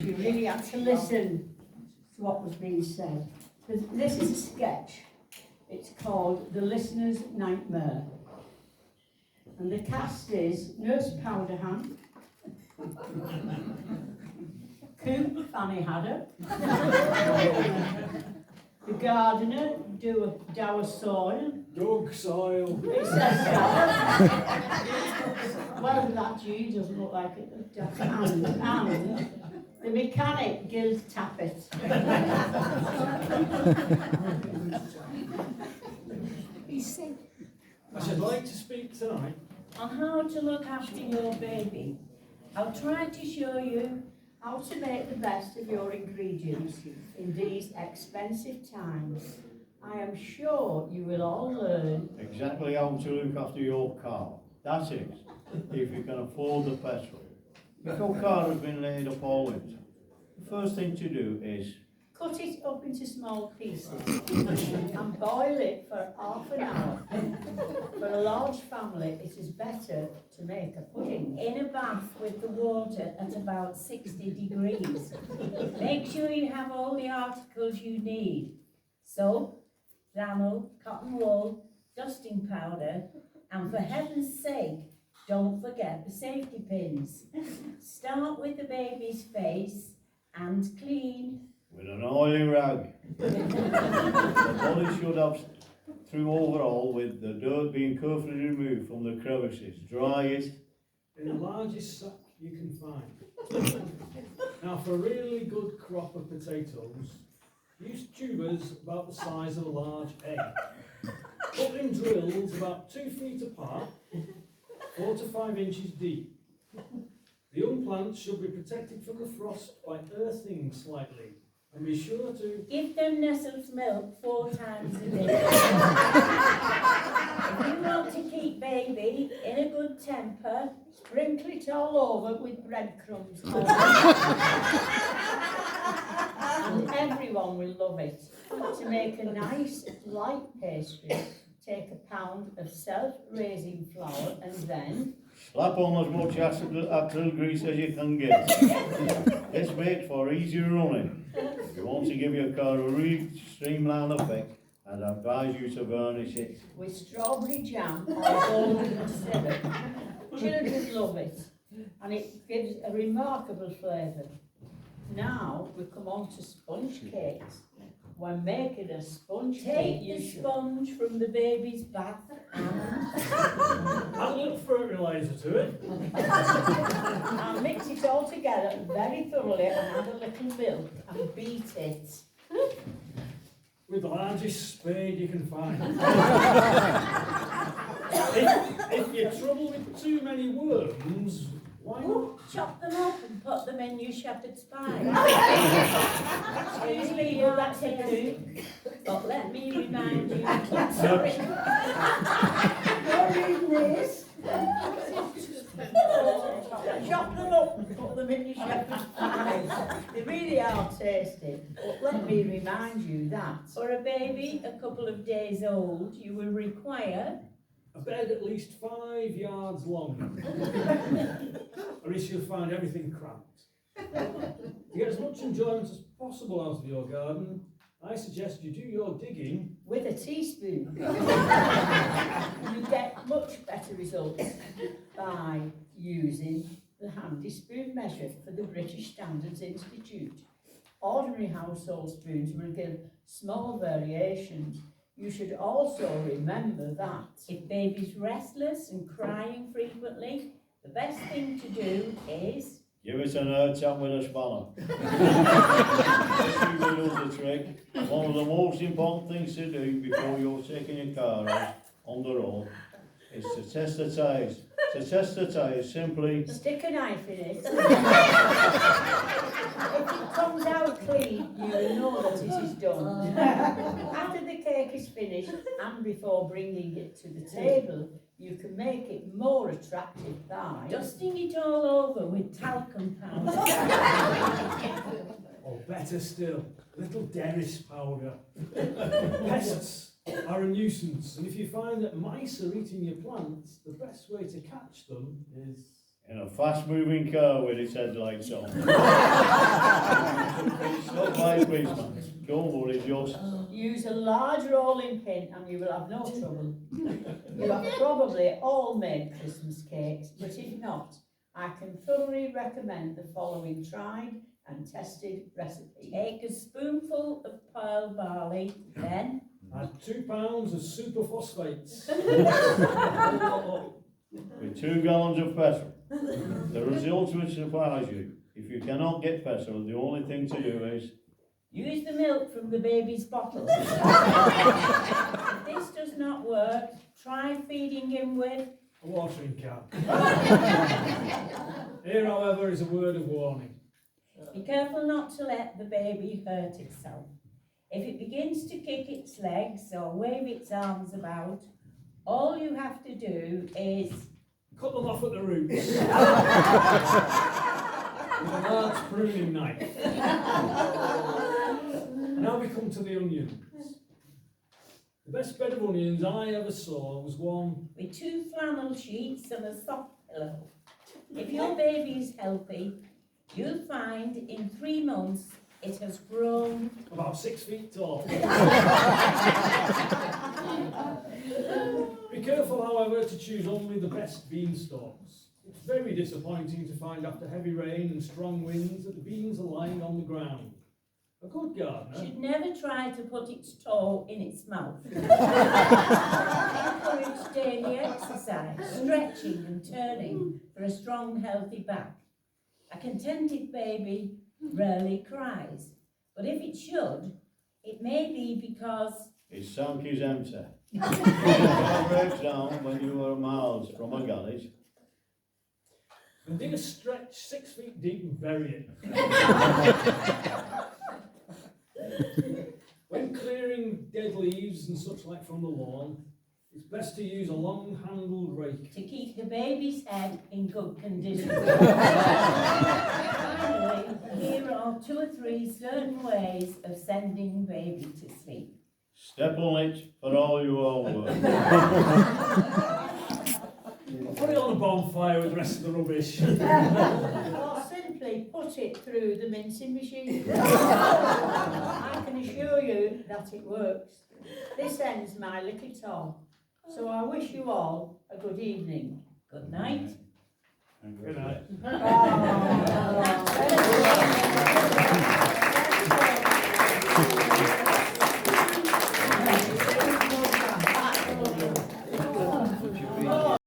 You really had to listen to what was being said. This is a sketch. It's called The Listener's Nightmare. And the cast is Nurse Powderham, Coop Fanny Haddock, the gardener Dower Soil. Doug Soil. It says so. Well, that G doesn't look like it. And the mechanic Gil Tappet. I should like to speak tonight on how to look after your baby. I'll try to show you How to make the best of your ingredients in these expensive times. I am sure you will all learn exactly how to look after your car. That is, if you can afford the petrol. If your car has been laid up all winter, the first thing to do is cut it up into small pieces and boil it for half an hour. For a large family, it is better to make a pudding. in a bath with the water at about 60 degrees. Make sure you have all the articles you need. Soap, flannel, cotton wool, dusting powder, and for heaven's sake, don't forget the safety pins. Start with the baby's face and clean. with an oily rag. The body should have through overall with the dirt being carefully removed from the crevices. Dry it. in the largest sack you can find. Now, for a really good crop of potatoes, use tubers about the size of a large egg. Put in drills about 2 feet apart, 4 to 5 inches deep. The young plants should be protected from the frost by earthing slightly, and be sure to Give them Nestle's milk 4 times a day. If you want to keep baby in a good temper, Sprinkle it all over with breadcrumbs. And everyone will love it. To make a nice light pastry, take a pound of self-raising flour and then Slap on as much acrylic grease as you can get. This makes for easy running. If you want to give your car a really streamlined effect, I'd advise you to varnish it. with strawberry jam or golden syrup. Children love it, and it gives a remarkable flavour. Now we come on to sponge cakes. When making a sponge cake, take you the should sponge from the baby's bath and add a little fertiliser to it. and mix it all together very thoroughly and add a little milk and beat it. With the largest spade you can find. if you're troubled with too many worms, why not? chop them up and put them in your shepherd's pie. Excuse me, Well, that's that's a it. But let me remind you. Sorry. You're reading this. Chop them up and put them in your shepherd's pie. They really are tasty. But let me remind you that For a baby a couple of days old, you will require A bed at least 5 yards long, or else you'll find everything cramped. To get as much enjoyment as possible out of your garden, I suggest you do your digging with a teaspoon, you get much better results by using the handy spoon measure for the British Standards Institute. Ordinary household spoons will give small variations. You should also remember that if baby's restless and crying frequently, the best thing to do is Give it an earth tap with a spanner. This usually does the trick. One of the most important things to do before you're taking your car out on the road is to test the tyres. To test the tyres, simply stick a knife in it. If it comes out clean, you will know that it is done. After the cake is finished and before bringing it to the table, you can make it more attractive by dusting it all over with talcum powder. or better still, little Dennis powder. Pests are a nuisance, and if you find that mice are eating your plants, the best way to catch them is in a fast-moving car with its headlights on. Stop by a policeman. Don't worry, just. Use a large rolling pin and you will have no trouble. You have probably all made Christmas cakes, but if not, I can thoroughly recommend the following tried and tested recipe. Take a spoonful of pearl barley, then Add 2 pounds of superphosphates. With 2 gallons of petrol. The results will surprise you. If you cannot get petrol, the only thing to do is use the milk from the baby's bottle. If this does not work, try feeding him with A watering can. Here, however, is a word of warning. be careful not to let the baby hurt itself. If it begins to kick its legs or wave its arms about, all you have to do is Cut them off at the roots. With a large pruning knife. Now we come to the onions. The best bed of onions I ever saw was one with 2 flannel sheets and a soft pillow. If your baby is healthy, you'll find in 3 months it has grown. about 6 feet tall. Be careful, however, to choose only the best beanstalks. It's very disappointing to find after heavy rain and strong winds that the beans are lying on the ground. A good gardener Should never try to put its toe in its mouth. Encourage daily exercise, stretching and turning for a strong, healthy back. A contented baby rarely cries, but if it should, it may be because his tank is empty. If it breaks down when you are miles from a garage, and dig a stretch 6 feet deep and bury it. When clearing dead leaves and such like from the lawn, it's best to use a long-handled rake. to keep the baby's head in good condition. Finally, here are 2 or 3 certain ways of sending baby to sleep. step on it for all you are worth. Put it on a bonfire with the rest of the rubbish. Or simply put it through the mincing machine. I can assure you that it works. This ends my little talk. So I wish you all a good evening. Good night.